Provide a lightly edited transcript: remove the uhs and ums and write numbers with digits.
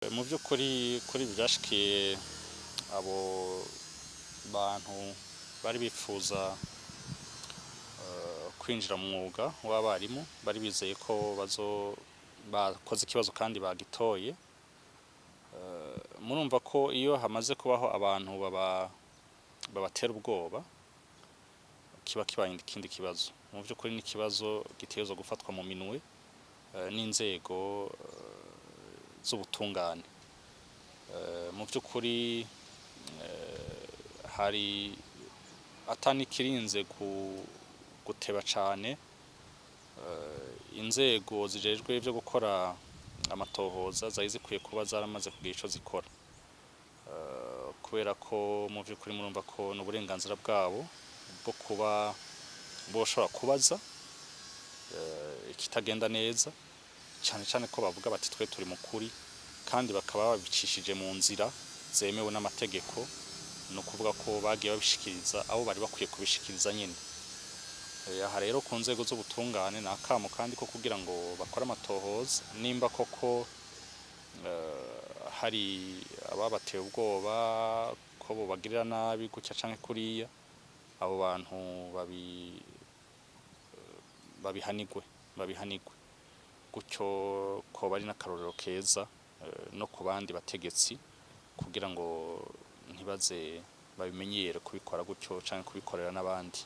Mu by'ukuri kuri byashikiye abo bantu bari bifuza kwinjira mu mwuga w'abarimu, bari bizeye ko bakoze ikibazo kandi bagitoye. Murumva ko iyo hamaze kubaho abantu babatera ubwoba kiba kibaye ikindi kibazo. Mu by'ukuri ni ikibazo gitegerezwa gufatwa mu minwe n'inzego z'ubutungane. Mu by'ukuri hari atanikirinze guteba cane, inzego zijejwe ivyo gukora amatohoza zari zikwiye kuba zaramaze kugira ico zikora, kubera ko mu by'ukuri murumva ko n'uburenganzira bwabo bwo kuba boshobora kubaza ikitagenda neza, cane cane ko bavuga bati twe turi mukuri, kandi bakaba babicishije mu nzira zemewe n'amategeko. No kuvuga ko bagiye babishikiriza abo bari bakwiye kubishikiriza nyene. Aha rero ku nzego z'ubutungane nakamo kandi ko kugira ngo bakore amatohoza nimba koko hari ababateye ubwoba ko bobagirira nabi gutya canke kuriya, abo bantu babihanigwe gutyo ko bari n'akarorero keza no ku bandi bategetsi, kugira ngo ntibaze babimenyere kubikora gutyo canke kubikorera n'abandi.